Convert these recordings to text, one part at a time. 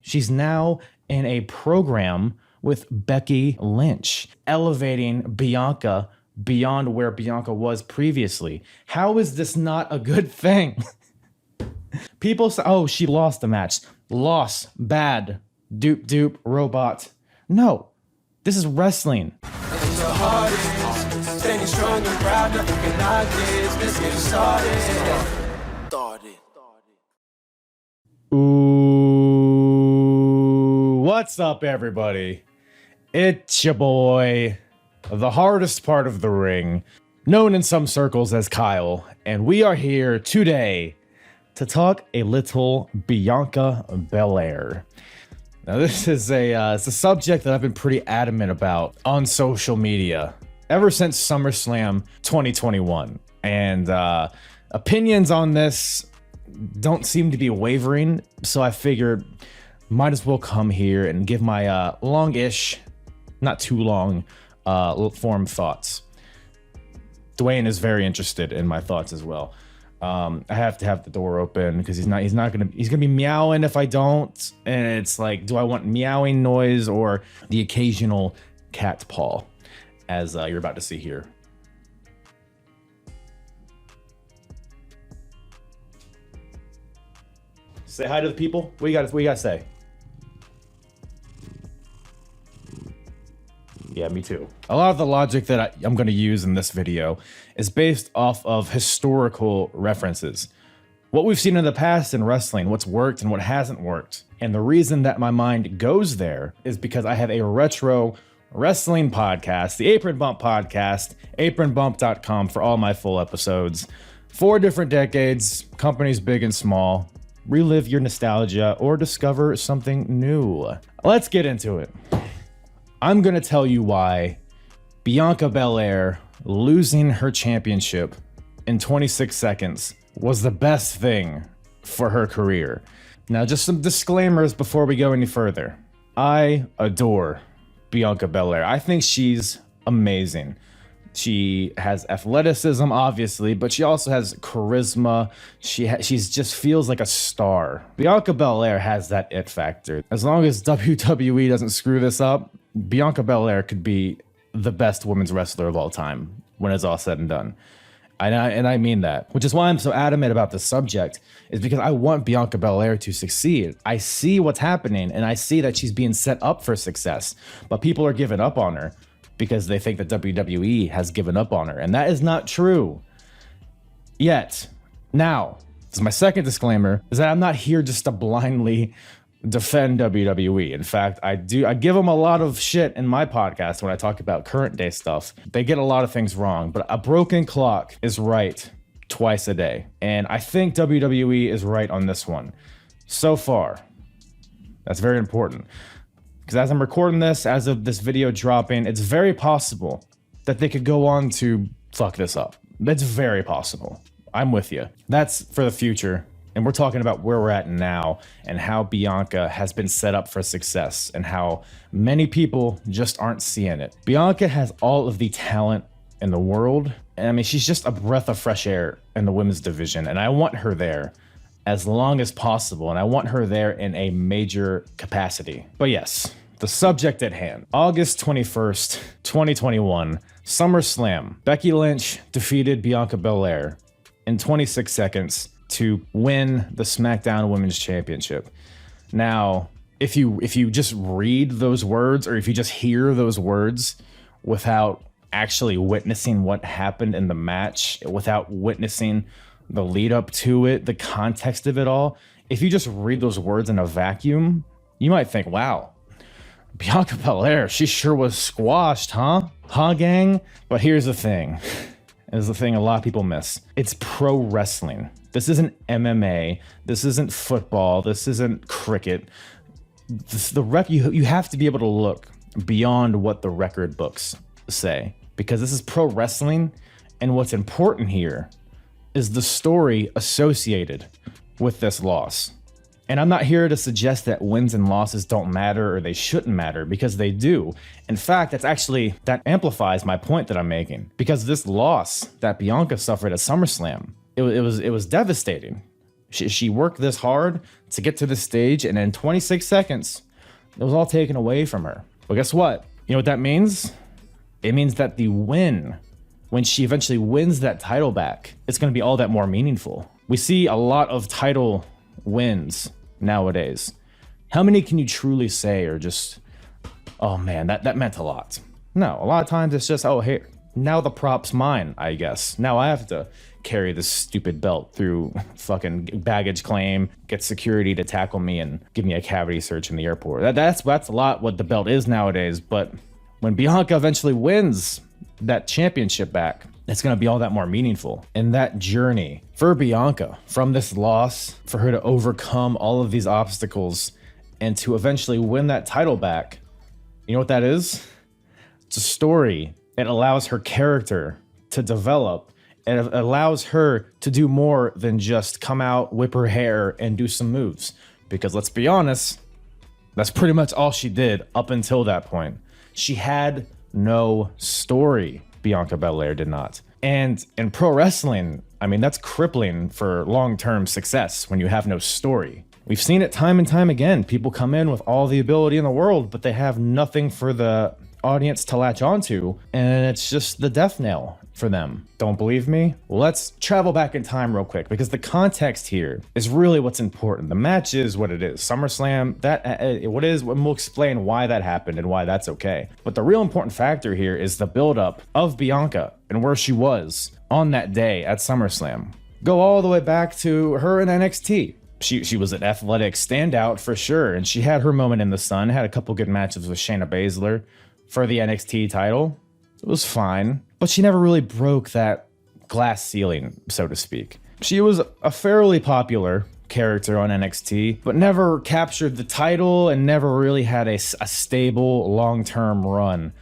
She's now in a program with Becky Lynch, elevating Bianca beyond where Bianca was previously. How is this not a good thing? People say, oh, she lost the match. Loss, bad, dupe, robot. No, this is wrestling. Ooh, what's up, everybody? It's your boy, the hardest part of the ring, known in some circles as Kyle, and we are here today to talk a little Bianca Belair. Now, this is it's a subject that I've been pretty adamant about on social media ever since SummerSlam 2021, and opinions on this don't seem to be wavering, so I figured might as well come here and give my long-ish, not too long, form thoughts. Dwayne is very interested in my thoughts as well. I have to have the door open because he's gonna be meowing if I don't, and it's like, do I want meowing noise or the occasional cat paw, as you're about to see here. Say hi to the people. What you gotta say? Yeah, me too. A lot of the logic that I'm going to use in this video is based off of historical references. What we've seen in the past in wrestling, what's worked and what hasn't worked. And the reason that my mind goes there is because I have a retro wrestling podcast, the Apron Bump podcast, apronbump.com for all my full episodes. 4 different decades, companies big and small. Relive your nostalgia or discover something new. Let's get into it. I'm going to tell you why Bianca Belair losing her championship in 26 seconds was the best thing for her career. Now, just some disclaimers before we go any further. I adore Bianca Belair. I think she's amazing. She has athleticism, obviously, but she also has charisma. She's just feels like a star. Bianca Belair has that it factor. As long as WWE doesn't screw this up, Bianca Belair could be the best women's wrestler of all time when it's all said and done. And I mean that, which is why I'm so adamant about this subject, is because I want Bianca Belair to succeed. I see what's happening, and I see that she's being set up for success, but people are giving up on her because they think that WWE has given up on her, and that is not true yet. Now, this is my second disclaimer, is that I'm not here just to blindly defend WWE. In fact, I give them a lot of shit in my podcast when I talk about current day stuff. They get a lot of things wrong, but a broken clock is right twice a day. And I think WWE is right on this one. So far. That's very important. Because as I'm recording this, as of this video dropping, it's very possible that they could go on to fuck this up. It's very possible. I'm with you. That's for the future. And we're talking about where we're at now and how Bianca has been set up for success and how many people just aren't seeing it. Bianca has all of the talent in the world. And I mean, she's just a breath of fresh air in the women's division. And I want her there as long as possible. And I want her there in a major capacity. But yes, the subject at hand. August 21st, 2021, SummerSlam. Becky Lynch defeated Bianca Belair in 26 seconds to win the SmackDown Women's Championship. Now, if you just read those words, or if you just hear those words without actually witnessing what happened in the match, without witnessing the lead up to it, the context of it all, if you just read those words in a vacuum, you might think, wow, Bianca Belair, she sure was squashed, huh? Huh, gang? But here's the thing. Is the thing a lot of people miss. It's pro wrestling. This isn't MMA. This isn't football. This isn't cricket. You have to be able to look beyond what the record books say, because this is pro wrestling, and what's important here is the story associated with this loss. And I'm not here to suggest that wins and losses don't matter or they shouldn't matter, because they do. In fact, that amplifies my point that I'm making, because this loss that Bianca suffered at SummerSlam, it was devastating. She worked this hard to get to the stage, and in 26 seconds, it was all taken away from her. But guess what? You know what that means? It means that the win, when she eventually wins that title back, it's going to be all that more meaningful. We see a lot of title wins nowadays. How many can you truly say are just, oh man, that meant a lot? No, a lot of times it's just, oh, hey, now the prop's mine, I guess. Now I have to carry this stupid belt through fucking baggage claim, get security to tackle me and give me a cavity search in the airport. That's a lot what the belt is nowadays. But when Bianca eventually wins that championship back, it's going to be all that more meaningful. And that journey for Bianca, from this loss, for her to overcome all of these obstacles and to eventually win that title back, you know what that is? It's a story. It allows her character to develop. And it allows her to do more than just come out, whip her hair, and do some moves. Because let's be honest, that's pretty much all she did up until that point. She had no story. Bianca Belair did not. And in pro wrestling, I mean, that's crippling for long-term success when you have no story. We've seen it time and time again. People come in with all the ability in the world, but they have nothing for the audience to latch onto, and it's just the death knell for them. Don't believe me? Let's travel back in time real quick, because the context here is really what's important. The match is what it is. SummerSlam, what is, and we'll explain why that happened and why that's okay. But the real important factor here is the buildup of Bianca and where she was on that day at SummerSlam. Go all the way back to her in NXT. She was an athletic standout for sure, and she had her moment in the sun, had a couple good matches with Shayna Baszler for the NXT title. It was fine, but she never really broke that glass ceiling, so to speak. She was a fairly popular character on NXT, but never captured the title and never really had a stable long-term run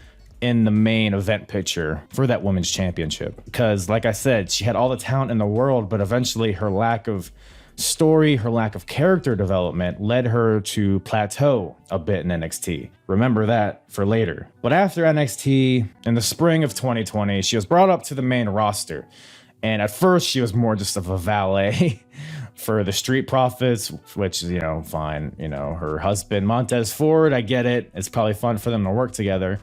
in the main event picture for that women's championship. Because like I said, she had all the talent in the world, but eventually her lack of story, her lack of character development led her to plateau a bit in NXT. Remember that for later. But after NXT, in the spring of 2020, she was brought up to the main roster. And at first, she was more just of a valet for the Street Profits, which, you know, fine. You know, her husband, Montez Ford, I get it. It's probably fun for them to work together.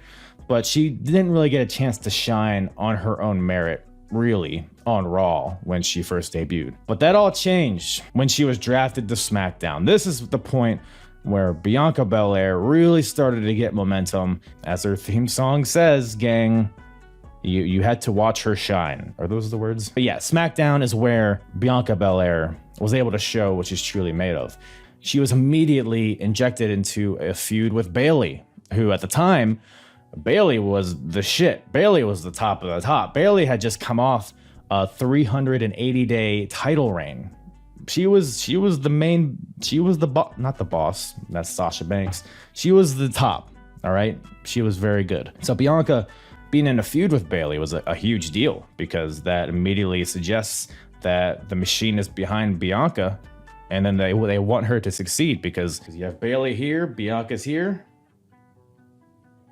But she didn't really get a chance to shine on her own merit, really, on Raw when she first debuted. But that all changed when she was drafted to SmackDown. This is the point where Bianca Belair really started to get momentum. As her theme song says, gang, you had to watch her shine. Are those the words? But yeah, SmackDown is where Bianca Belair was able to show what she's truly made of. She was immediately injected into a feud with Bayley, who at the time, Bayley was the shit. Bayley was the top of the top. Bayley had just come off a 380-day title reign. She was the main, not the boss, that's Sasha Banks. She was the top, all right? She was very good. So Bianca being in a feud with Bayley was a huge deal, because that immediately suggests that the machine is behind Bianca, and then they want her to succeed, because you have Bayley here, Bianca's here,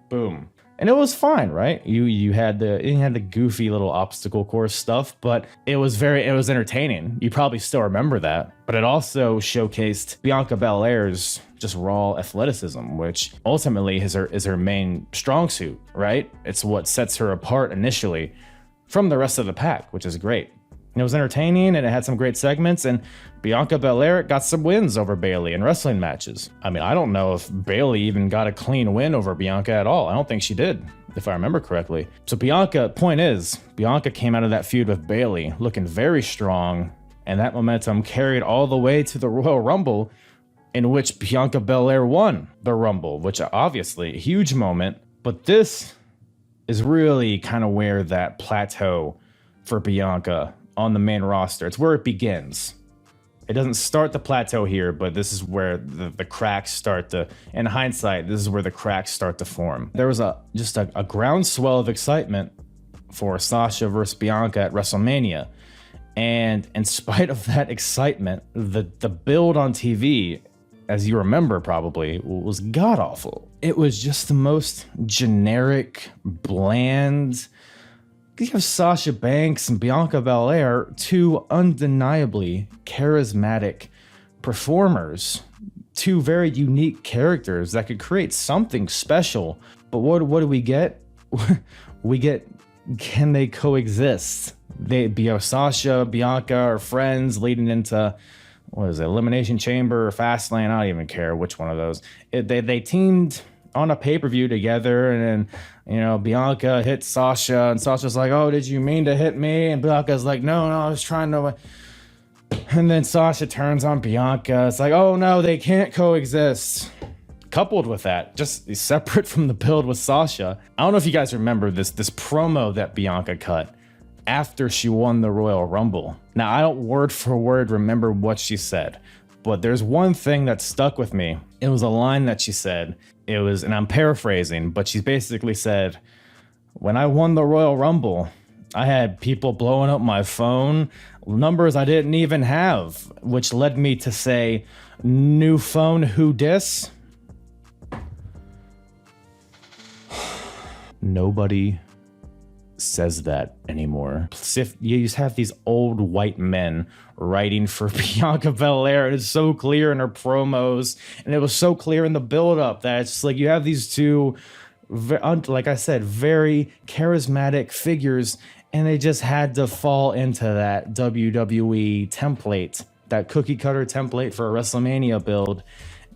boom. And it was fine, right? You had the goofy little obstacle course stuff, but it was entertaining. You probably still remember that. But it also showcased Bianca Belair's just raw athleticism, which ultimately is her main strong suit, right? It's what sets her apart initially from the rest of the pack, which is great. And it was entertaining, and it had some great segments, and Bianca Belair got some wins over Bayley in wrestling matches. I mean, I don't know if Bayley even got a clean win over Bianca at all. I don't think she did, if I remember correctly. So point is, Bianca came out of that feud with Bayley looking very strong, and that momentum carried all the way to the Royal Rumble, in which Bianca Belair won the Rumble, which obviously a huge moment. But this is really kind of where that plateau for Bianca on the main roster, it's where it begins. It doesn't start the plateau here, but this is where the cracks start to, in hindsight, this is where the cracks start to form. There was just a groundswell of excitement for Sasha versus Bianca at WrestleMania. And in spite of that excitement, the build on TV, as you remember probably, was god-awful. It was just the most generic, bland. You have Sasha Banks and Bianca Belair, two undeniably charismatic performers, two very unique characters that could create something special. But what do we get? We get, can they coexist? Sasha, Bianca are friends leading into, what is it, Elimination Chamber or Fastlane? I don't even care which one of those. They teamed on a pay-per-view together, and then, Bianca hit Sasha, and Sasha's like, oh, did you mean to hit me? And Bianca's like, no, I was trying to. And then Sasha turns on Bianca. It's like, oh no, they can't coexist. Coupled with that, just separate from the build with Sasha, I don't know if you guys remember this promo that Bianca cut after she won the Royal Rumble. Now, I don't word for word remember what she said, but there's one thing that stuck with me. It was a line that she said. It was, and I'm paraphrasing, but she basically said, when I won the Royal Rumble, I had people blowing up my phone, numbers I didn't even have, which led me to say, new phone, who dis? Nobody says that anymore. If you just have these old white men writing for Bianca Belair, and it's so clear in her promos, and it was so clear in the build-up that it's like you have these two, like I said, very charismatic figures, and they just had to fall into that WWE template, that cookie cutter template for a WrestleMania build.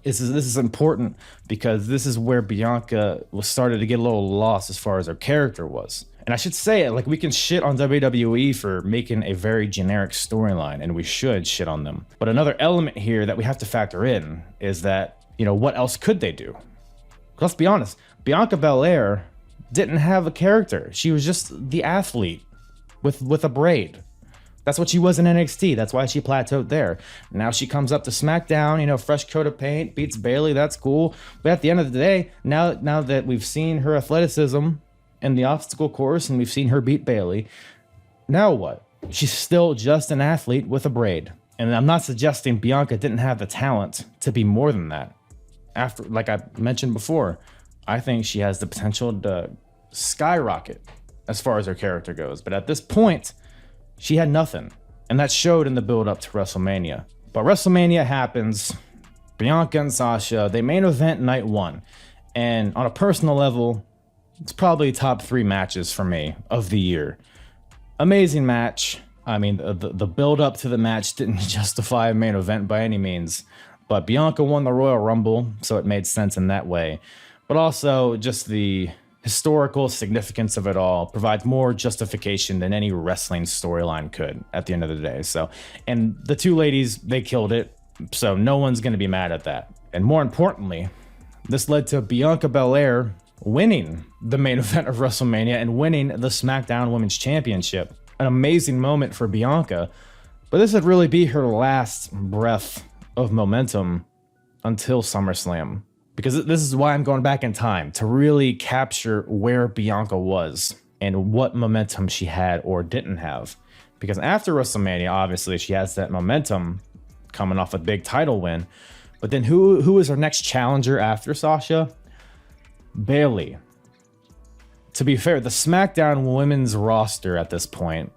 This is important because this is where Bianca was started to get a little lost as far as her character was. And I should say it, like, we can shit on WWE for making a very generic storyline, and we should shit on them. But another element here that we have to factor in is that, what else could they do? Let's be honest, Bianca Belair didn't have a character. She was just the athlete with a braid. That's what she was in NXT. That's why she plateaued there. Now she comes up to SmackDown, fresh coat of paint, beats Bayley. That's cool. But at the end of the day, now that we've seen her athleticism in the obstacle course and we've seen her beat Bayley, now what? She's still just an athlete with a braid. And I'm not suggesting Bianca didn't have the talent to be more than that. After, like I mentioned before, I think she has the potential to skyrocket as far as her character goes. But at this point, she had nothing, and that showed in the build-up to WrestleMania. But WrestleMania happens, Bianca and Sasha, they main event night one. And on a personal level, it's probably top 3 matches for me of the year. Amazing match. I mean, the build-up to the match didn't justify a main event by any means. But Bianca won the Royal Rumble, so it made sense in that way. But also, just the historical significance of it all provides more justification than any wrestling storyline could at the end of the day. So, and the two ladies, they killed it, so no one's going to be mad at that. And more importantly, this led to Bianca Belair winning the main event of WrestleMania and winning the SmackDown Women's Championship. An amazing moment for Bianca, but this would really be her last breath of momentum until SummerSlam. Because this is why I'm going back in time, to really capture where Bianca was and what momentum she had or didn't have. Because after WrestleMania, obviously, she has that momentum coming off a big title win. But then who is her next challenger after Sasha? Bayley. To be fair, the SmackDown women's roster at this point,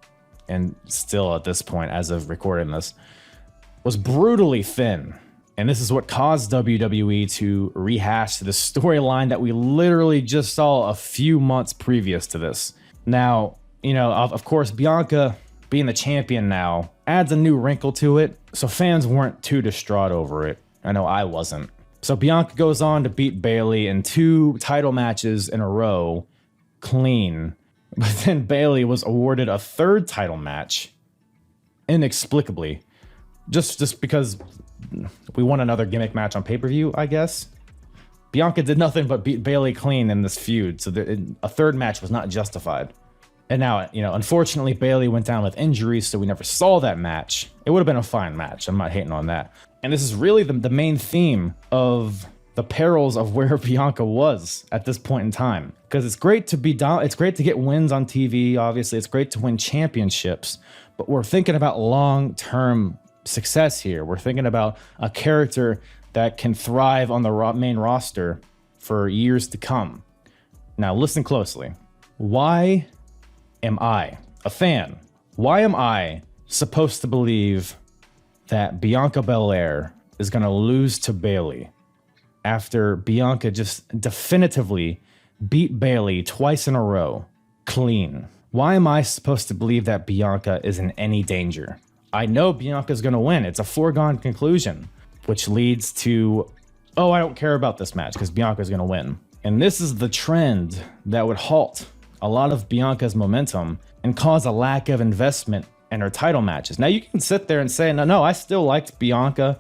and still at this point as of recording this, was brutally thin. And this is what caused WWE to rehash the storyline that we literally just saw a few months previous to this. Now, of course, Bianca being the champion now adds a new wrinkle to it, so fans weren't too distraught over it. I know I wasn't. So Bianca goes on to beat Bayley in 2 title matches in a row, clean. But then Bayley was awarded a 3rd title match, inexplicably, just because we won another gimmick match on pay-per-view, I guess. Bianca did nothing but beat Bayley clean in this feud, so a 3rd match was not justified. And now, unfortunately, Bayley went down with injuries, so we never saw that match. It would have been a fine match. I'm not hating on that. And this is really the main theme of the perils of where Bianca was at this point in time. Because it's great to it's great to get wins on TV, obviously. It's great to win championships, but we're thinking about long-term success here. We're thinking about a character that can thrive on the main roster for years to come. Now listen closely. Why am I, a fan, why am I supposed to believe that Bianca Belair is going to lose to Bayley after Bianca just definitively beat Bayley twice in a row, clean? Why am I supposed to believe that Bianca is in any danger? I know Bianca's going to win. It's a foregone conclusion, which leads to, oh, I don't care about this match because Bianca's going to win. And this is the trend that would halt a lot of Bianca's momentum and cause a lack of investment in her title matches. Now, you can sit there and say, no, I still liked Bianca,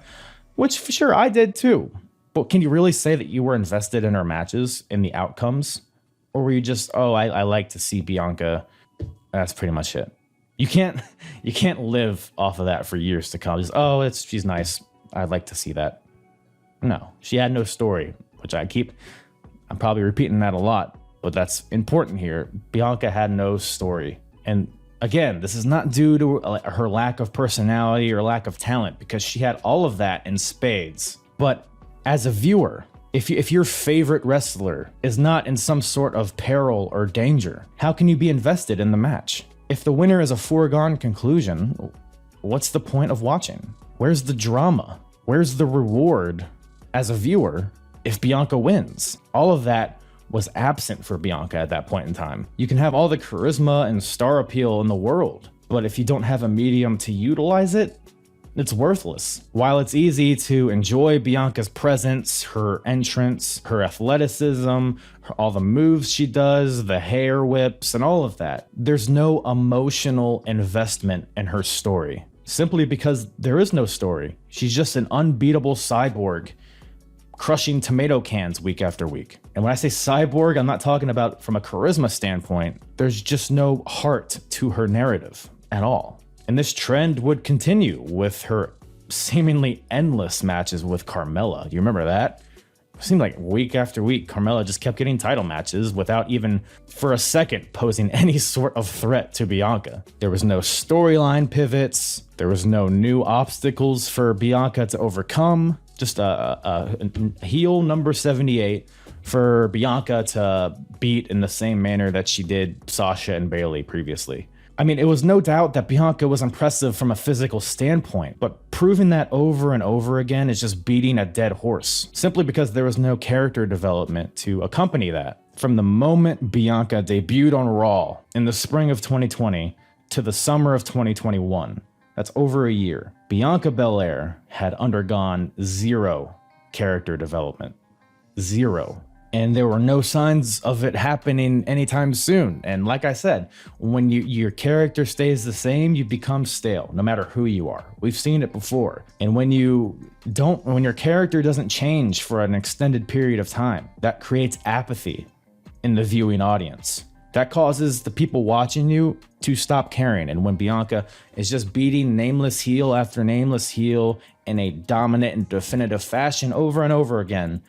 which for sure I did too. But can you really say that you were invested in her matches, in the outcomes? Or were you just, oh, I like to see Bianca. That's pretty much it. You can't live off of that for years to come. Just, oh, she's nice. I'd like to see that. No, she had no story, which I'm probably repeating that a lot, but that's important here. Bianca had no story. And again, this is not due to her lack of personality or lack of talent, because she had all of that in spades. But as a viewer, if your favorite wrestler is not in some sort of peril or danger, how can you be invested in the match? If the winner is a foregone conclusion, what's the point of watching? Where's the drama? Where's the reward as a viewer if Bianca wins? All of that was absent for Bianca at that point in time. You can have all the charisma and star appeal in the world, but if you don't have a medium to utilize it, it's worthless. While it's easy to enjoy Bianca's presence, her entrance, her athleticism, all the moves she does, the hair whips, and all of that, there's no emotional investment in her story. Simply because there is no story. She's just an unbeatable cyborg crushing tomato cans week after week. And when I say cyborg, I'm not talking about from a charisma standpoint. There's just no heart to her narrative at all. And this trend would continue with her seemingly endless matches with Carmella. Do you remember that? It seemed like week after week, Carmella just kept getting title matches without even for a second posing any sort of threat to Bianca. There was no storyline pivots. There was no new obstacles for Bianca to overcome. Just a heel number 78 for Bianca to beat in the same manner that she did Sasha and Bayley previously. I mean, it was no doubt that Bianca was impressive from a physical standpoint, but proving that over and over again is just beating a dead horse, simply because there was no character development to accompany that. From the moment Bianca debuted on Raw in the spring of 2020 to the summer of 2021, that's over a year, Bianca Belair had undergone zero character development. Zero. And there were no signs of it happening anytime soon. And like I said, when your character stays the same, you become stale, no matter who you are. We've seen it before. And when your character doesn't change for an extended period of time, that creates apathy in the viewing audience. That causes the people watching you to stop caring. And when Bianca is just beating nameless heel after nameless heel in a dominant and definitive fashion over and over again,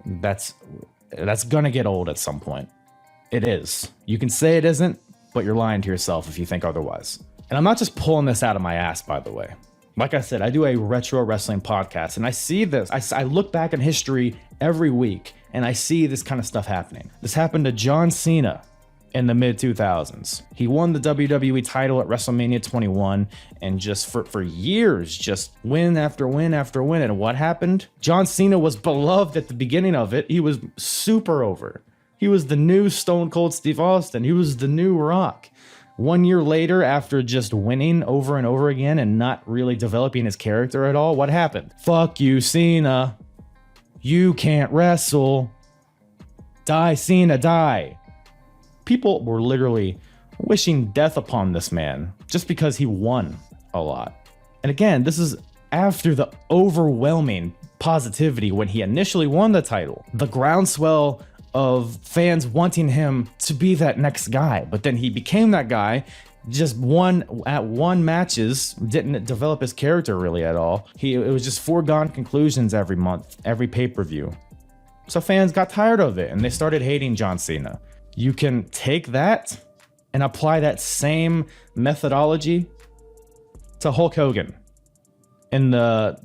that's gonna get old at some point. It is. You can say it isn't, but you're lying to yourself if you think otherwise. And I'm not just pulling this out of my ass, by the way. Like I said, I do a retro wrestling podcast, and I see this. I look back in history every week, and I see this kind of stuff happening. This happened to John Cena in the mid-2000s. He won the WWE title at WrestleMania 21, and just for years, just win after win after win. And what happened? John Cena was beloved at the beginning of it. He was super over. He was the new Stone Cold Steve Austin. He was the new Rock. 1 year later, after just winning over and over again and not really developing his character at all, what happened? Fuck you, Cena. You can't wrestle. Die, Cena, die. People were literally wishing death upon this man just because he won a lot. And again, this is after the overwhelming positivity when he initially won the title. The groundswell of fans wanting him to be that next guy. But then he became that guy, just won matches, didn't develop his character really at all. It was just foregone conclusions every month, every pay-per-view. So fans got tired of it and they started hating John Cena. You can take that and apply that same methodology to Hulk Hogan in the,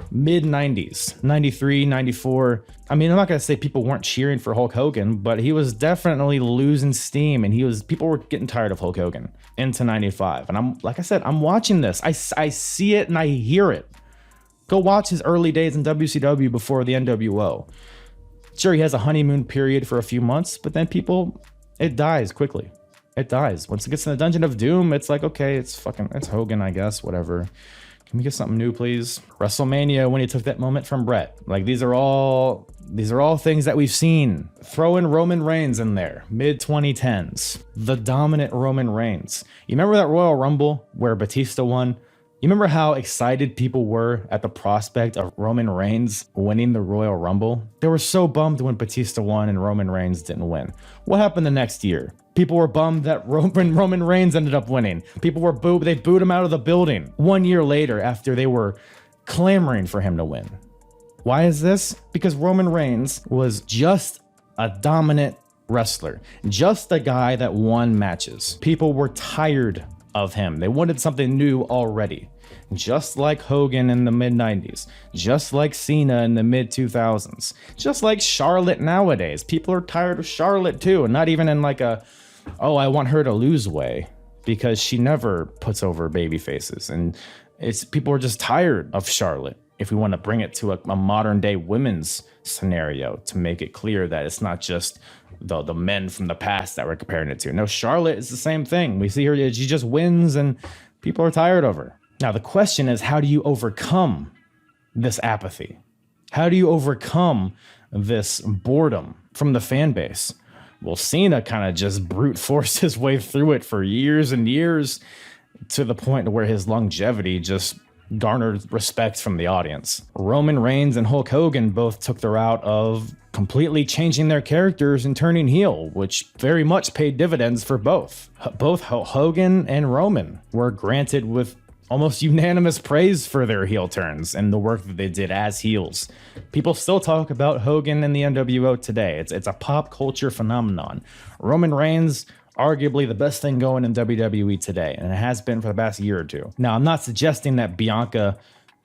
mid 90s, 93, 94. I mean, I'm not going to say people weren't cheering for Hulk Hogan, but he was definitely losing steam and people were getting tired of Hulk Hogan into 95. And I'm watching this. I see it and I hear it. Go watch his early days in WCW before the NWO. Sure, he has a honeymoon period for a few months, but then it dies quickly. It dies. Once it gets in the Dungeon of Doom, it's like, okay, it's Hogan, I guess, whatever. Can we get something new, please? WrestleMania, when he took that moment from Brett. Like, these are all things that we've seen. Throw in Roman Reigns in there, mid-2010s. The dominant Roman Reigns. You remember that Royal Rumble where Batista won? You remember how excited people were at the prospect of Roman Reigns winning the Royal Rumble? They were so bummed when Batista won and Roman Reigns didn't win. What happened the next year? People were bummed that Roman Reigns ended up winning. People were booed. They booed him out of the building 1 year later after they were clamoring for him to win. Why is this? Because Roman Reigns was just a dominant wrestler, just a guy that won matches. People were tired of him. They wanted something new already. Just like Hogan in the mid-90s, just like Cena in the mid-2000s, just like Charlotte nowadays. People are tired of Charlotte too, and not even in like a, oh, I want her to lose way, because she never puts over baby faces. And people are just tired of Charlotte. If we want to bring it to a modern day women's scenario to make it clear that it's not just the men from the past that we're comparing it to. No, Charlotte is the same thing. We see her, she just wins and people are tired of her. Now, the question is, how do you overcome this apathy? How do you overcome this boredom from the fan base? Well, Cena kind of just brute forced his way through it for years and years to the point where his longevity just garnered respect from the audience. Roman Reigns and Hulk Hogan both took the route of completely changing their characters and turning heel, which very much paid dividends for both. Both Hogan and Roman were granted with almost unanimous praise for their heel turns and the work that they did as heels. People still talk about Hogan and the NWO today. It's a pop culture phenomenon. Roman Reigns, arguably the best thing going in WWE today, and it has been for the past year or two. Now, I'm not suggesting that Bianca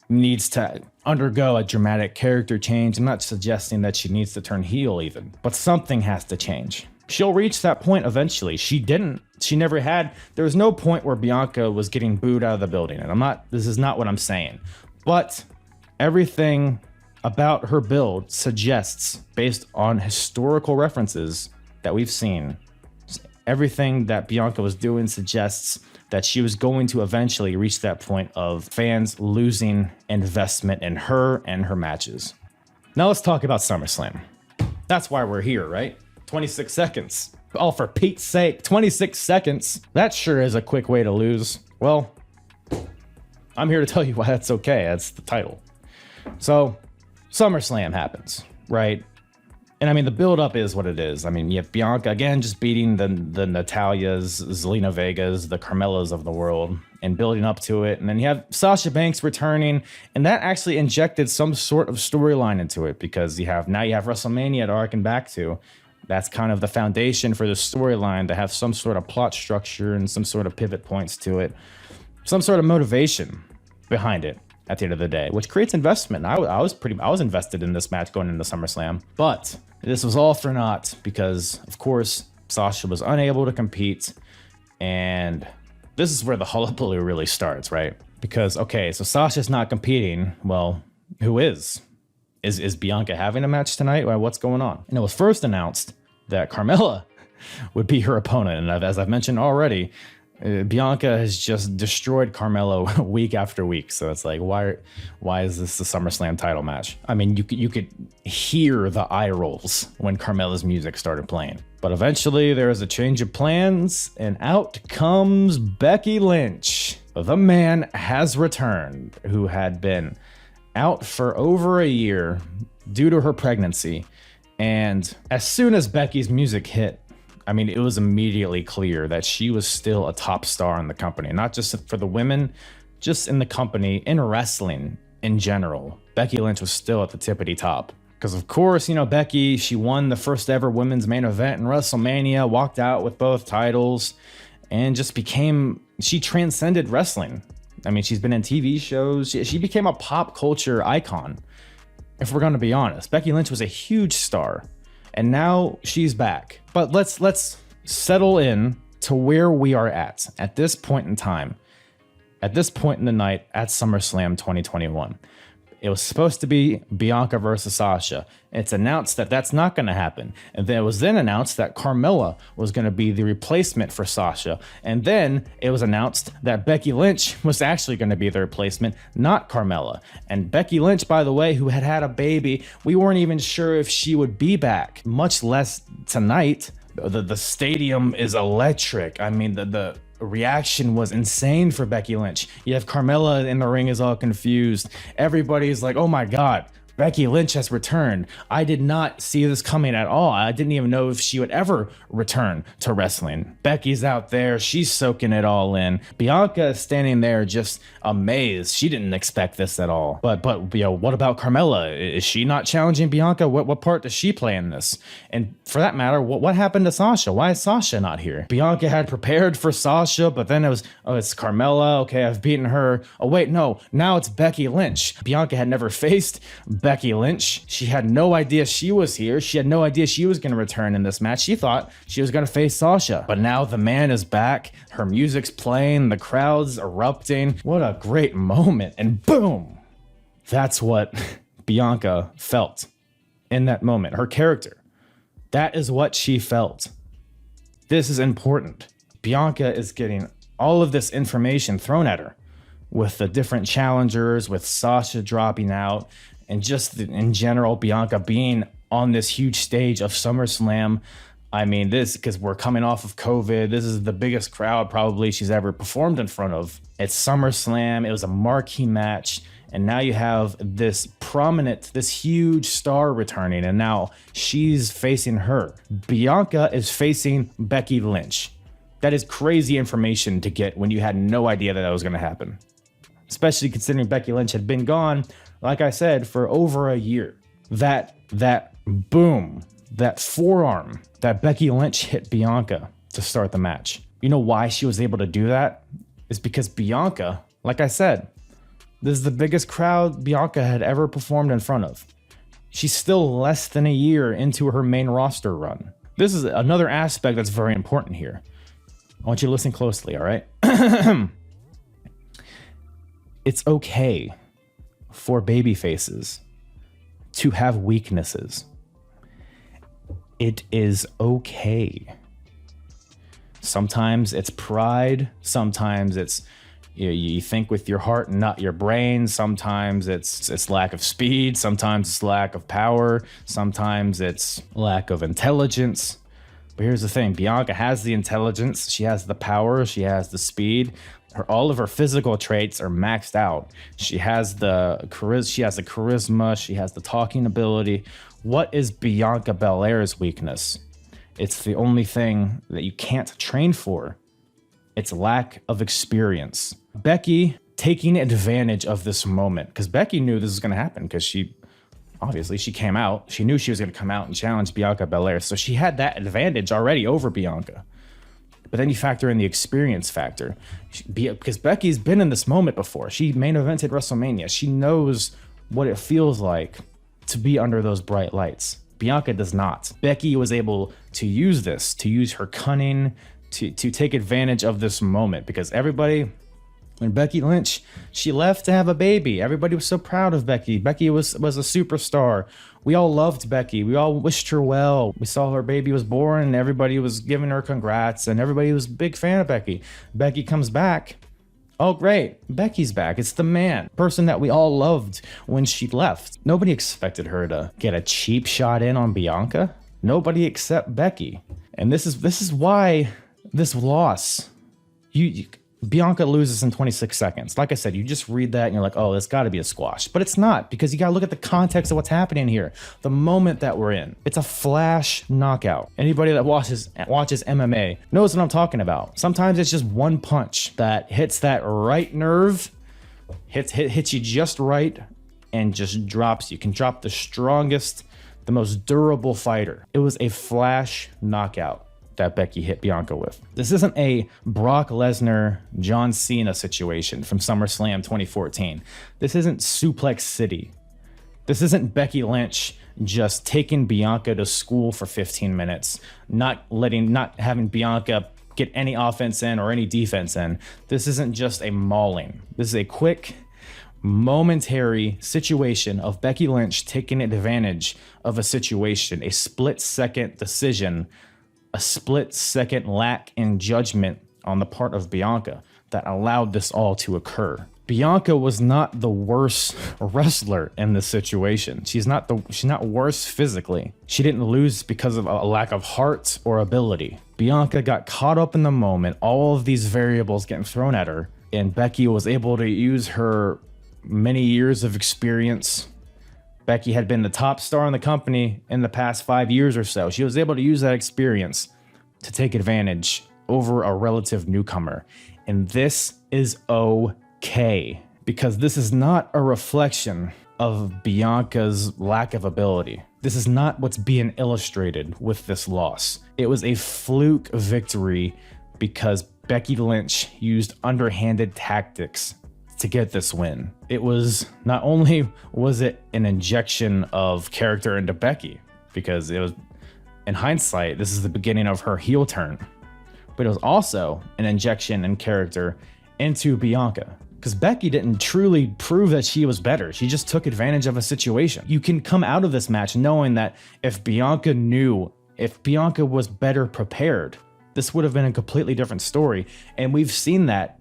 needs to undergo a dramatic character change. I'm not suggesting that she needs to turn heel even, but something has to change. She'll reach that point eventually. She didn't. She never had. There was no point where Bianca was getting booed out of the building, and this is not what I'm saying. But everything about her build suggests, based on historical references that we've seen, everything that Bianca was doing suggests that she was going to eventually reach that point of fans losing investment in her and her matches. Now let's talk about SummerSlam. That's why we're here, right? 26 seconds. Oh, for Pete's sake, 26 seconds. That sure is a quick way to lose. Well, I'm here to tell you why that's okay. That's the title. So, SummerSlam happens, right? And I mean, the build-up is what it is. I mean, you have Bianca, again, just beating the Natalias, Zelina Vegas, the Carmellas of the world, and building up to it. And then you have Sasha Banks returning, and that actually injected some sort of storyline into it, because now you have WrestleMania to harken back to. That's kind of the foundation for the storyline, to have some sort of plot structure and some sort of pivot points to it, some sort of motivation behind it at the end of the day, which creates investment. I was invested in this match going into SummerSlam, but this was all for naught because, of course, Sasha was unable to compete, and this is where the hullabaloo really starts, right? Because, okay, so Sasha's not competing. Well, who is? Is Bianca having a match tonight? Well, what's going on? And it was first announced that Carmella would be her opponent, and as I've mentioned already, Bianca has just destroyed Carmelo week after week. So it's like, why is this the SummerSlam title match? I mean, you could hear the eye rolls when Carmella's music started playing. But eventually there is a change of plans, and out comes Becky Lynch. The man has returned, who had been out for over a year due to her pregnancy. And as soon as Becky's music hit, I mean, it was immediately clear that she was still a top star in the company, not just for the women, just in the company, in wrestling in general. Becky Lynch was still at the tippity top. Because of course, you know, Becky, she won the first ever women's main event in WrestleMania, walked out with both titles, and just she transcended wrestling. I mean, she's been in TV shows. She became a pop culture icon. If we're going to be honest, Becky Lynch was a huge star. And now she's back. But let's settle in to where we are at this point in time, at this point in the night at SummerSlam 2021. It was supposed to be Bianca versus Sasha. It's announced that that's not going to happen. And then it was then announced that Carmella was going to be the replacement for Sasha. And then it was announced that Becky Lynch was actually going to be the replacement, not Carmella. And Becky Lynch, by the way, who had had a baby, we weren't even sure if she would be back, much less tonight. The stadium is electric. I mean, the reaction was insane for Becky Lynch. You have Carmella in the ring is all confused. Everybody's like, oh my God, Becky Lynch has returned. I did not see this coming at all. I didn't even know if she would ever return to wrestling. Becky's out there. She's soaking it all in. Bianca is standing there just amazed. She didn't expect this at all. But you know, what about Carmella? Is she not challenging Bianca? What part does she play in this? And for that matter, what happened to Sasha? Why is Sasha not here? Bianca had prepared for Sasha, but then it was, oh, it's Carmella. Okay, I've beaten her. Oh, wait, no. Now it's Becky Lynch. Bianca had never faced Becky Lynch. She had no idea she was here. She had no idea she was going to return in this match. She thought she was going to face Sasha. But now the man is back. Her music's playing. The crowd's erupting. What a great moment. And boom! That's what Bianca felt in that moment. Her character. That is what she felt. This is important. Bianca is getting all of this information thrown at her with the different challengers, with Sasha dropping out, and just in general, Bianca being on this huge stage of SummerSlam. I mean, this, because we're coming off of COVID, this is the biggest crowd probably she's ever performed in front of. It's SummerSlam. It was a marquee match. And now you have this huge star returning. And now she's facing her. Bianca is facing Becky Lynch. That is crazy information to get when you had no idea that was going to happen. Especially considering Becky Lynch had been gone, like I said, for over a year. That boom, that forearm that Becky Lynch hit Bianca to start the match. You know why she was able to do that? It's because Bianca, like I said, this is the biggest crowd Bianca had ever performed in front of. She's still less than a year into her main roster run. This is another aspect that's very important here. I want you to listen closely, all right? It's okay for baby faces to have weaknesses. It is okay. Sometimes it's pride. Sometimes it's you think with your heart and not your brain. Sometimes it's lack of speed. Sometimes it's lack of power. Sometimes it's lack of intelligence. But here's the thing. Bianca has the intelligence. She has the power. She has the speed. All of her physical traits are maxed out. She has the charisma. She has the talking ability. What is Bianca Belair's weakness? It's the only thing that you can't train for. It's lack of experience. Becky taking advantage of this moment, because Becky knew this was going to happen, because she came out. She knew she was going to come out and challenge Bianca Belair. So she had that advantage already over Bianca. But then you factor in the experience factor, because Becky's been in this moment before. She main evented WrestleMania. She knows what it feels like to be under those bright lights. Bianca does not. Becky was able to use this, to use her cunning, to take advantage of this moment, because everybody, when Becky Lynch, she left to have a baby. Everybody was so proud of Becky. Becky was a superstar. We all loved Becky. We all wished her well. We saw her baby was born and everybody was giving her congrats and everybody was a big fan of Becky. Becky comes back. Oh, great. Becky's back. It's the person that we all loved when she left. Nobody expected her to get a cheap shot in on Bianca. Nobody except Becky. And this is why this loss, Bianca loses in 26 seconds. Like I said, you just read that and you're like, oh, it's got to be a squash. But it's not, because you got to look at the context of what's happening here. The moment that we're in. It's a flash knockout. Anybody that watches MMA knows what I'm talking about. Sometimes it's just one punch that hits that right nerve, hits you just right, and just drops you. Can drop the strongest, the most durable fighter. It was a flash knockout that Becky hit Bianca with. This isn't a Brock Lesnar, John Cena situation from SummerSlam 2014. This isn't Suplex City. This isn't Becky Lynch just taking Bianca to school for 15 minutes, not having Bianca get any offense in or any defense in. This isn't just a mauling. This is a quick, momentary situation of Becky Lynch taking advantage of a situation, a split-second decision, a split-second lack in judgment on the part of Bianca that allowed this all to occur. Bianca was not the worst wrestler in this situation. She's not worse physically. She didn't lose because of a lack of heart or ability. Bianca got caught up in the moment, all of these variables getting thrown at her, and Becky was able to use her many years of experience. Becky had been the top star in the company in the past 5 years or so. She was able to use that experience to take advantage over a relative newcomer. And this is okay, because this is not a reflection of Bianca's lack of ability. This is not what's being illustrated with this loss. It was a fluke victory because Becky Lynch used underhanded tactics to get this win. It was not only was it an injection of character into Becky, because it was, in hindsight, this is the beginning of her heel turn, but it was also an injection in character into Bianca, because Becky didn't truly prove that she was better. She just took advantage of a situation. You can come out of this match knowing that if Bianca was better prepared, this would have been a completely different story. And we've seen that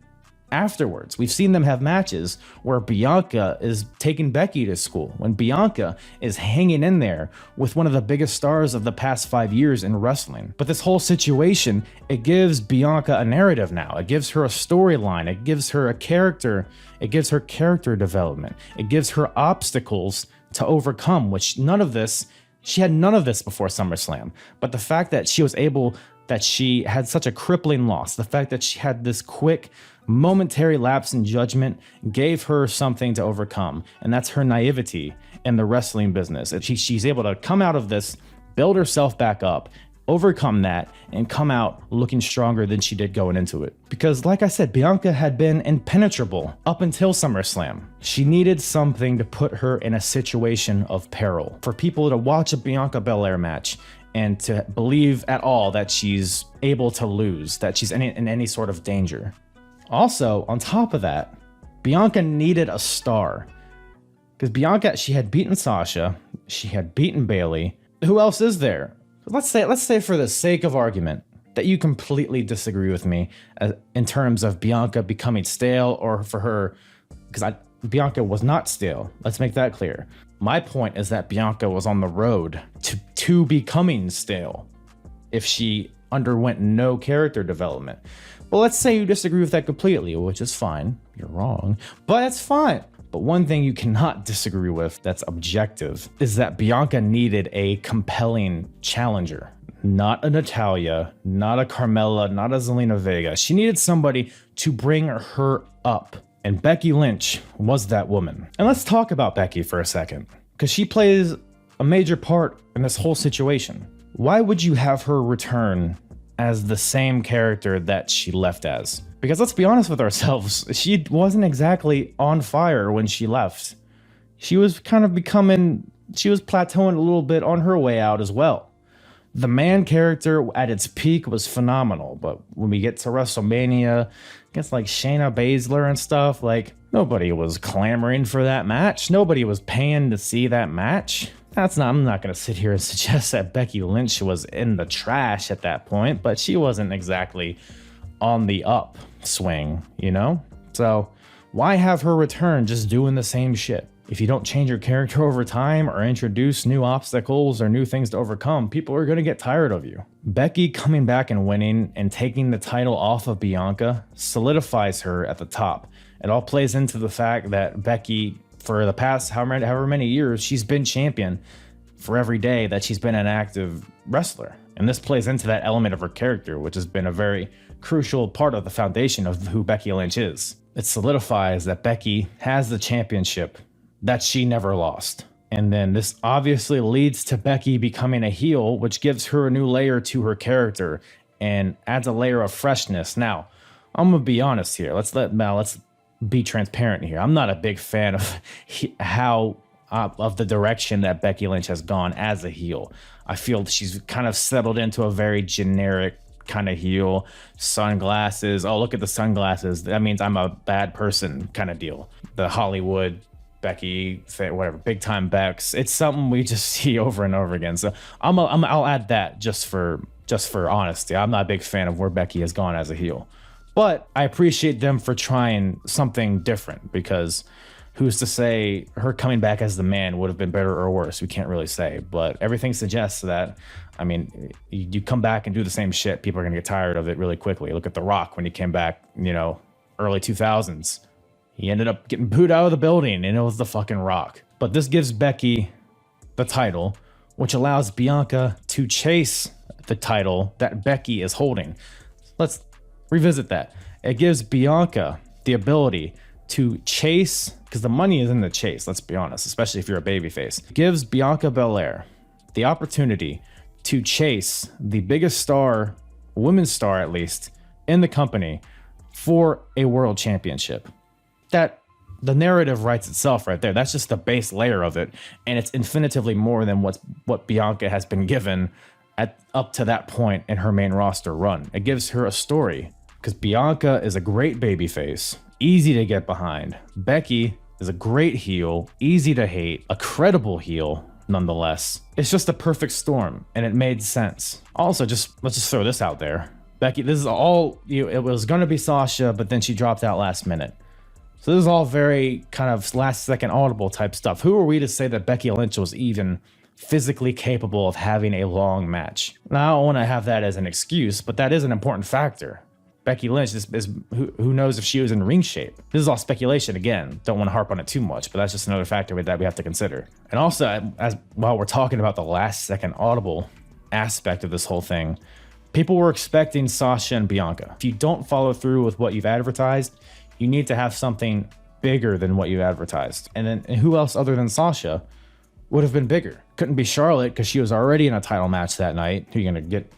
afterwards. We've seen them have matches where Bianca is taking Becky to school, when Bianca is hanging in there with one of the biggest stars of the past 5 years in wrestling. But this whole situation, it gives Bianca a narrative now. It gives her a storyline. It gives her a character. It gives her character development. It gives her obstacles to overcome, which she had none of this before SummerSlam. But the fact that she had such a crippling loss, the fact that she had this quick, momentary lapse in judgment gave her something to overcome, and that's her naivety in the wrestling business. She's able to come out of this, build herself back up, overcome that, and come out looking stronger than she did going into it. Because like I said, Bianca had been impenetrable up until SummerSlam. She needed something to put her in a situation of peril. For people to watch a Bianca Belair match and to believe at all that she's able to lose, that she's in any sort of danger. Also, on top of that, Bianca needed a star. Because Bianca, she had beaten Sasha, she had beaten Bayley. Who else is there? Let's say for the sake of argument that you completely disagree with me in terms of Bianca becoming stale, or for her, because Bianca was not stale. Let's make that clear. My point is that Bianca was on the road to becoming stale if she underwent no character development. Well, let's say you disagree with that completely, which is fine. You're wrong, but that's fine. But one thing you cannot disagree with that's objective is that Bianca needed a compelling challenger. Not a Natalya, not a Carmella, not a Zelina Vega. She needed somebody to bring her up. And Becky Lynch was that woman. And let's talk about Becky for a second, because she plays a major part in this whole situation. Why would you have her return as the same character that she left as? Because let's be honest with ourselves, she wasn't exactly on fire when she left. She was plateauing a little bit on her way out as well. The man character at its peak was phenomenal, but when we get to WrestleMania, against like Shayna Baszler and stuff, like nobody was clamoring for that match. Nobody was paying to see that match. I'm not going to sit here and suggest that Becky Lynch was in the trash at that point, but she wasn't exactly on the upswing, you know? So why have her return just doing the same shit? If you don't change your character over time or introduce new obstacles or new things to overcome, people are going to get tired of you. Becky coming back and winning and taking the title off of Bianca solidifies her at the top. It all plays into the fact that Becky, for the past however many years, she's been champion for every day that she's been an active wrestler. And this plays into that element of her character, which has been a very crucial part of the foundation of who Becky Lynch is. It solidifies that Becky has the championship that she never lost. And then this obviously leads to Becky becoming a heel, which gives her a new layer to her character and adds a layer of freshness. Now, I'm gonna be honest here. Let's be transparent here. I'm not a big fan of of the direction that Becky Lynch has gone as a heel. I feel she's kind of settled into a very generic kind of heel, sunglasses. Oh, look at the sunglasses. That means I'm a bad person kind of deal. The Hollywood Becky, whatever, big time Becks. It's something we just see over and over again. So I'll add that just for honesty. I'm not a big fan of where Becky has gone as a heel, but I appreciate them for trying something different, because who's to say her coming back as the man would have been better or worse? We can't really say, but everything suggests that. I mean, you come back and do the same shit, people are going to get tired of it really quickly. Look at The Rock when he came back, early 2000s. He ended up getting booed out of the building, and it was The fucking Rock. But this gives Becky the title, which allows Bianca to chase the title that Becky is holding. Let's revisit that. It gives Bianca the ability to chase, because the money is in the chase, let's be honest, especially if you're a babyface. It gives Bianca Belair the opportunity to chase the biggest star, women's star at least, in the company for a world championship. That the narrative writes itself right there. That's just the base layer of it, and it's infinitively more than what Bianca has been given up to that point in her main roster run. It gives her a story, because Bianca is a great babyface, easy to get behind. Becky is a great heel, easy to hate, a credible heel nonetheless. It's just a perfect storm, and it made sense. Also, let's just throw this out there. Becky, this is all, it was going to be Sasha, but then she dropped out last minute. So this is all very kind of last second audible type stuff. Who are we to say that Becky Lynch was even physically capable of having a long match? Now, I don't want to have that as an excuse, but that is an important factor. Becky Lynch is who knows if she was in ring shape. This is all speculation again. Don't want to harp on it too much, but that's just another factor that we have to consider. And also, while we're talking about the last second audible aspect of this whole thing, people were expecting Sasha and Bianca. If you don't follow through with what you've advertised, you need to have something bigger than what you've advertised. And who else other than Sasha would have been bigger? Couldn't be Charlotte, because she was already in a title match that night. Who are you gonna get?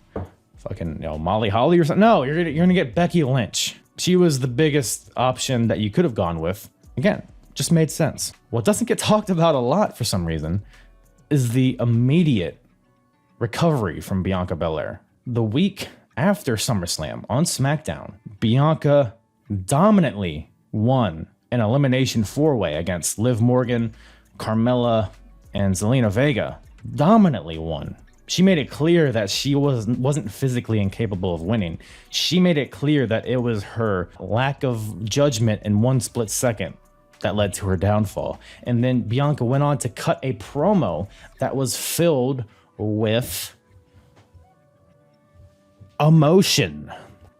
Fucking Molly Holly or something? No, you're gonna get Becky Lynch. She was the biggest option that you could have gone with. Again, just made sense. What doesn't get talked about a lot for some reason is the immediate recovery from Bianca Belair. The week after SummerSlam on SmackDown, Bianca dominantly won an elimination 4-way against Liv Morgan, Carmella, and Zelina Vega. Dominantly won. She made it clear that she wasn't physically incapable of winning. She made it clear that it was her lack of judgment in one split second that led to her downfall. And then Bianca went on to cut a promo that was filled with emotion,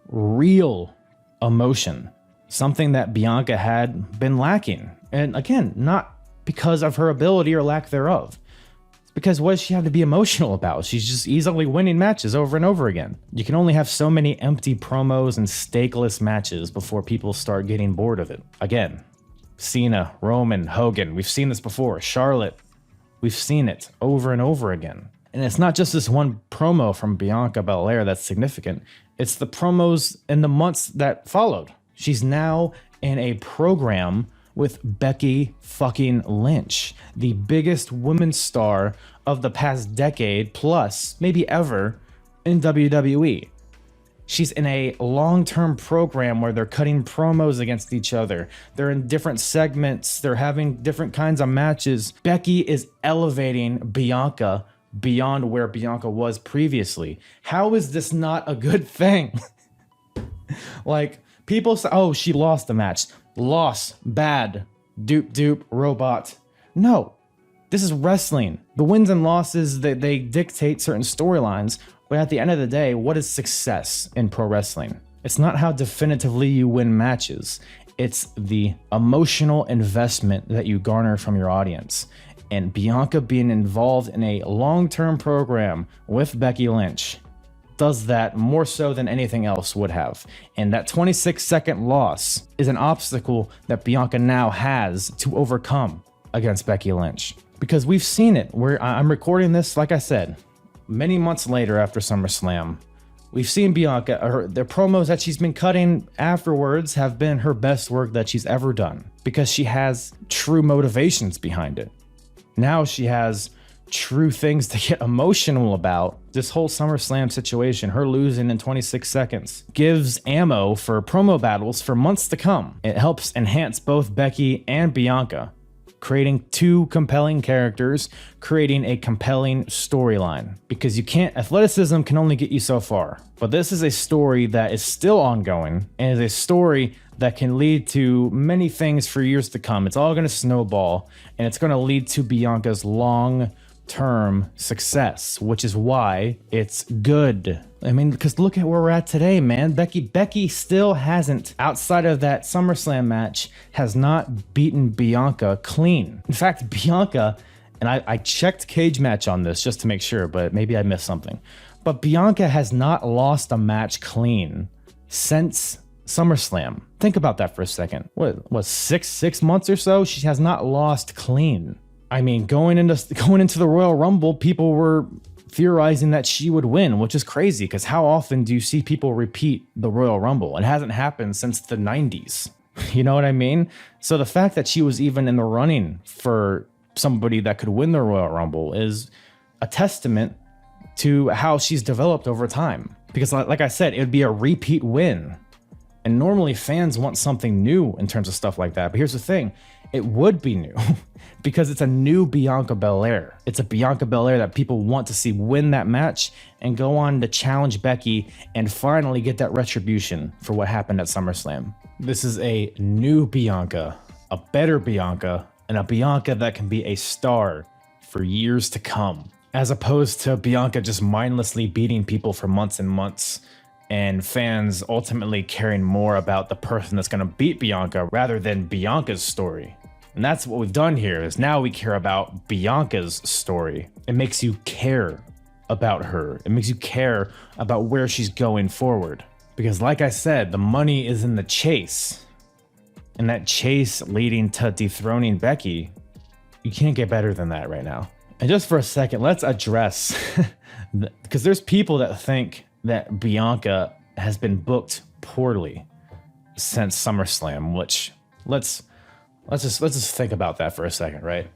real emotion, something that Bianca had been lacking. And again, not because of her ability or lack thereof. Because what does she have to be emotional about? She's just easily winning matches over and over again. You can only have so many empty promos and stakeless matches before people start getting bored of it. Again, Cena, Roman, Hogan, we've seen this before. Charlotte, we've seen it over and over again. And it's not just this one promo from Bianca Belair that's significant. It's the promos in the months that followed. She's now in a program with Becky fucking Lynch, the biggest women's star of the past decade plus, maybe ever, in WWE. She's in a long-term program where they're cutting promos against each other. They're in different segments. They're having different kinds of matches. Becky is elevating Bianca beyond where Bianca was previously. How is this not a good thing? Like, people say, oh, she lost the match. Loss, bad, dupe, robot. No, this is wrestling. The wins and losses, they dictate certain storylines, but at the end of the day, what is success in pro wrestling? It's not how definitively you win matches. It's the emotional investment that you garner from your audience. And Bianca being involved in a long-term program with Becky Lynch does that more so than anything else would have. And that 26-second loss is an obstacle that Bianca now has to overcome against Becky Lynch. Because we've seen it, where I'm recording this, like I said, many months later after SummerSlam. We've seen Bianca, the promos that she's been cutting afterwards have been her best work that she's ever done, because she has true motivations behind it. Now she has true things to get emotional about. This whole SummerSlam situation, her losing in 26 seconds, gives ammo for promo battles for months to come. It helps enhance both Becky and Bianca, creating two compelling characters, creating a compelling storyline. Because athleticism can only get you so far. But this is a story that is still ongoing and is a story that can lead to many things for years to come. It's all going to snowball, and it's going to lead to Bianca's long-term success, which is why it's good. I mean, because look at where we're at today, man. Becky still hasn't, outside of that SummerSlam match, has not beaten Bianca clean. In fact, Bianca, and I checked Cage Match on this just to make sure, but maybe I missed something. But Bianca has not lost a match clean since SummerSlam. Think about that for a second. What, six months or so? She has not lost clean. I mean, going into the Royal Rumble, people were theorizing that she would win, which is crazy because how often do you see people repeat the Royal Rumble? It hasn't happened since the 90s. You know what I mean? So the fact that she was even in the running for somebody that could win the Royal Rumble is a testament to how she's developed over time. Because like I said, it would be a repeat win. And normally fans want something new in terms of stuff like that. But here's the thing, it would be new because it's a new Bianca Belair. It's a Bianca Belair that people want to see win that match and go on to challenge Becky and finally get that retribution for what happened at SummerSlam. This is a new Bianca, a better Bianca, and a Bianca that can be a star for years to come, as opposed to Bianca just mindlessly beating people for months and months, and fans ultimately caring more about the person that's going to beat Bianca rather than Bianca's story. And that's what we've done here, is now we care about Bianca's story. It makes you care about her. It makes you care about where she's going forward. Because like I said, the money is in the chase. And that chase leading to dethroning Becky, you can't get better than that right now. And just for a second, let's address, because there's people that think that Bianca has been booked poorly since SummerSlam, which let's just think about that for a second, right?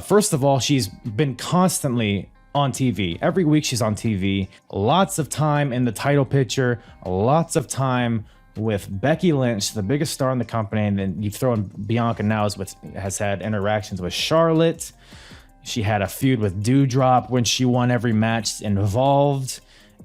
First of all, she's been constantly on TV. Every week she's on TV. Lots of time in the title picture, lots of time with Becky Lynch, the biggest star in the company, and then you throw in Bianca now has had interactions with Charlotte. She had a feud with Doudrop when she won every match involved.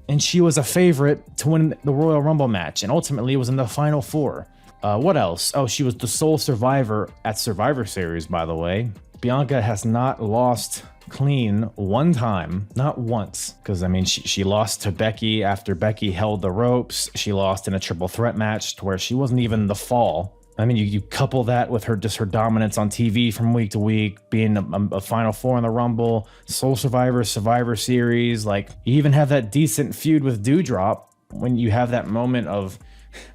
And she was a favorite to win the Royal Rumble match, and ultimately was in the Final Four. What else? Oh, she was the sole survivor at Survivor Series, by the way. Bianca has not lost clean one time, not once. Because, I mean, she lost to Becky after Becky held the ropes. She lost in a triple threat match to where she wasn't even the fall. I mean, you couple that with her dominance on TV from week to week, being a Final Four in the Rumble, sole survivor, Survivor Series. Like, you even have that decent feud with Doudrop when you have that moment of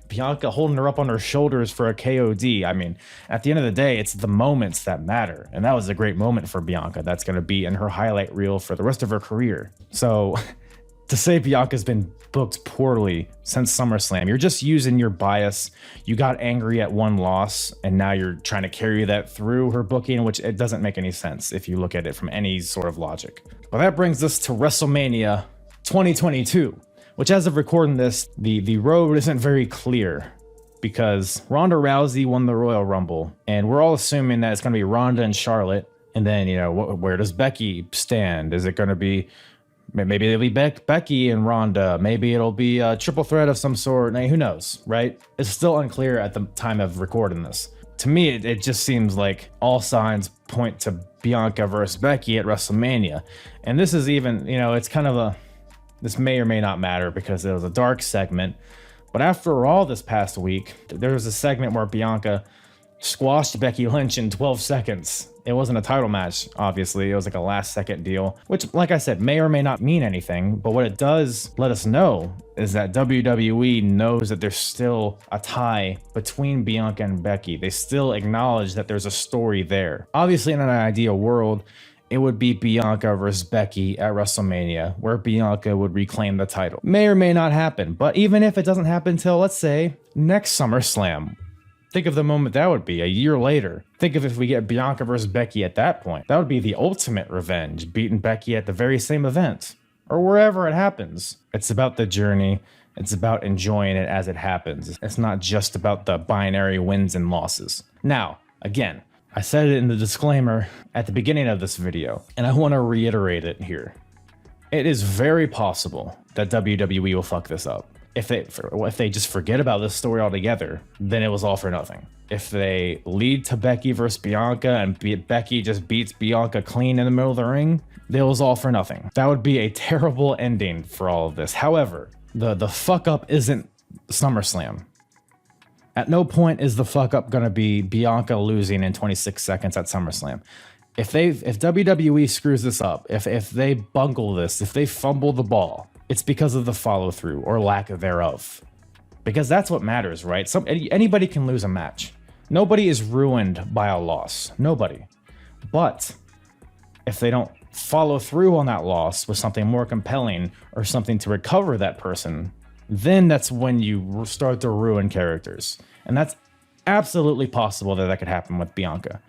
Bianca holding her up on her shoulders for a KOD. I mean, at the end of the day, it's the moments that matter. And that was a great moment for Bianca. That's going to be in her highlight reel for the rest of her career. So to say Bianca's been booked poorly since SummerSlam, you're just using your bias. You got angry at one loss, and now you're trying to carry that through her booking, which it doesn't make any sense if you look at it from any sort of logic. Well, that brings us to WrestleMania 2022, which, as of recording this, the road isn't very clear because Ronda Rousey won the Royal Rumble, and we're all assuming that it's going to be Ronda and Charlotte. And then, you know, where does Becky stand? Is it going to be, maybe it'll be Becky and Ronda, maybe it'll be a triple threat of some sort. Now, who knows, right? It's still unclear at the time of recording this. To me, it just seems like all signs point to Bianca versus Becky at WrestleMania. And this is even, you know, it's kind of this may or may not matter because it was a dark segment. But after all, this past week, there was a segment where Bianca squashed Becky Lynch in 12 seconds. It wasn't a title match, obviously. It was like a last second deal, which, like I said, may or may not mean anything. But what it does let us know is that WWE knows that there's still a tie between Bianca and Becky. They still acknowledge that there's a story there. Obviously, in an ideal world, it would be Bianca versus Becky at WrestleMania, where Bianca would reclaim the title. May or may not happen, but even if it doesn't happen till, let's say, next SummerSlam, Think of the moment that would be a year later. Think of if we get Bianca versus Becky at that point. That would be the ultimate revenge, beating Becky at the very same event or wherever it happens. It's about the journey. It's about enjoying it as it happens. It's not just about the binary wins and losses. Now, again, I said it in the disclaimer at the beginning of this video, and I want to reiterate it here. It is very possible that WWE will fuck this up. If they just forget about this story altogether, then it was all for nothing. If they lead to Becky versus Bianca and Becky just beats Bianca clean in the middle of the ring, it was all for nothing. That would be a terrible ending for all of this. However, the fuck up isn't SummerSlam. At no point is the fuck up gonna be Bianca losing in 26 seconds at SummerSlam. If WWE screws this up, if they bungle this, if they fumble the ball, it's because of the follow through or lack thereof. Because that's what matters, right? Anybody can lose a match. Nobody is ruined by a loss. Nobody. But if they don't follow through on that loss with something more compelling or something to recover that person, then that's when you start to ruin characters. And that's absolutely possible that could happen with Bianca.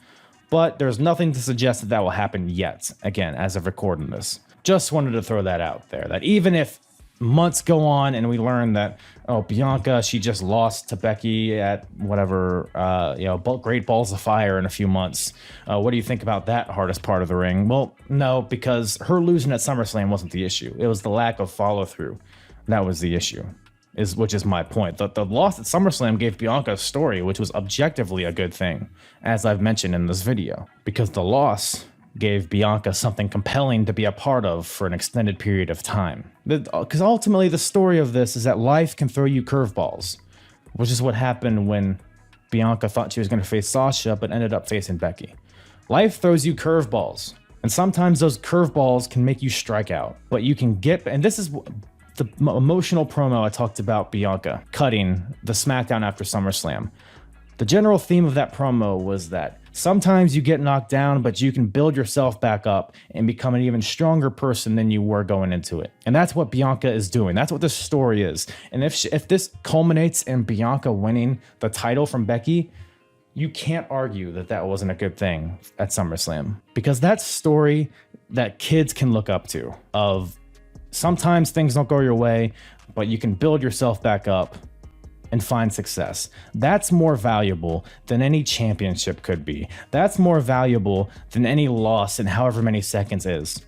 But there's nothing to suggest that will happen yet, again, as of recording this. Just wanted to throw that out there, that even if months go on and we learn that, oh, Bianca, she just lost to Becky at whatever, Great Balls of Fire in a few months. What do you think about that hardest part of the ring? Well, no, because her losing at SummerSlam wasn't the issue. It was the lack of follow through. That was the issue, which is my point. The loss at SummerSlam gave Bianca a story, which was objectively a good thing, as I've mentioned in this video, because the loss gave Bianca something compelling to be a part of for an extended period of time. Because ultimately the story of this is that life can throw you curveballs, which is what happened when Bianca thought she was going to face Sasha but ended up facing Becky. Life throws you curveballs, and sometimes those curveballs can make you strike out. But you can get, and this is the emotional promo I talked about Bianca cutting the SmackDown after SummerSlam. The general theme of that promo was that sometimes you get knocked down, but you can build yourself back up and become an even stronger person than you were going into it. And that's what Bianca is doing. That's what this story is. And if this culminates in Bianca winning the title from Becky, you can't argue that wasn't a good thing at SummerSlam. Because that's a story that kids can look up to, of sometimes things don't go your way, but you can build yourself back up and find success. That's more valuable than any championship could be. That's more valuable than any loss in however many seconds is.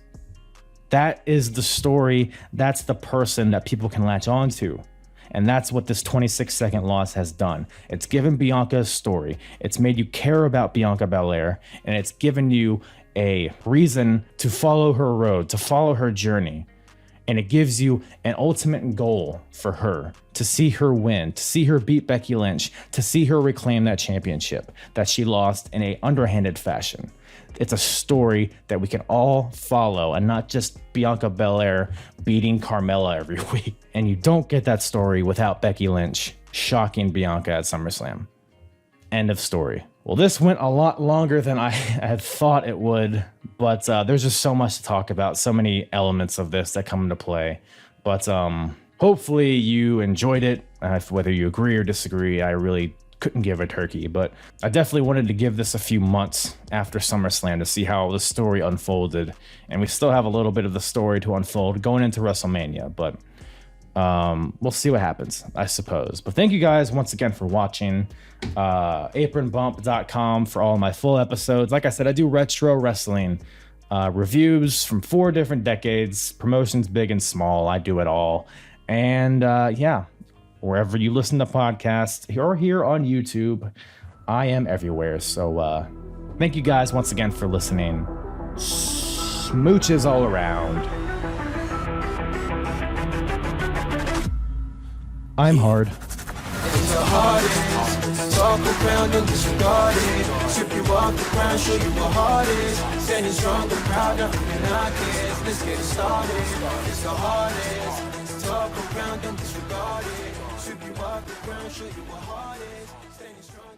That is the story. That's the person that people can latch on to. And that's what this 26-second loss has done. It's given Bianca a story. It's made you care about Bianca Belair, and it's given you a reason to follow her road, to follow her journey. And it gives you an ultimate goal for her, to see her win, to see her beat Becky Lynch, to see her reclaim that championship that she lost in a underhanded fashion. It's a story that we can all follow, and not just Bianca Belair beating Carmella every week. And you don't get that story without Becky Lynch shocking Bianca at SummerSlam. End of story. Well, this went a lot longer than I had thought it would, but there's just so much to talk about, so many elements of this that come into play. But hopefully you enjoyed it. Whether you agree or disagree, I really couldn't give a turkey, but I definitely wanted to give this a few months after SummerSlam to see how the story unfolded. And we still have a little bit of the story to unfold going into WrestleMania, but we'll see what happens, I suppose. But thank you guys once again for watching. Apronbump.com for all my full episodes. Like I said, I do retro wrestling reviews from 4 different decades, promotions big and small. I do it all. And yeah, wherever you listen to podcasts or here on YouTube, I am everywhere. So thank you guys once again for listening. Smooches all around. I'm hard. It's the hardest. Talk around and disregard it. Strip you off the ground, show you what hard is. Standing strong and proud, nothing can knock it. Let's get it started. It's the hardest. Talk around and disregard it. Strip you off the ground, show you what hard is. Standing strong.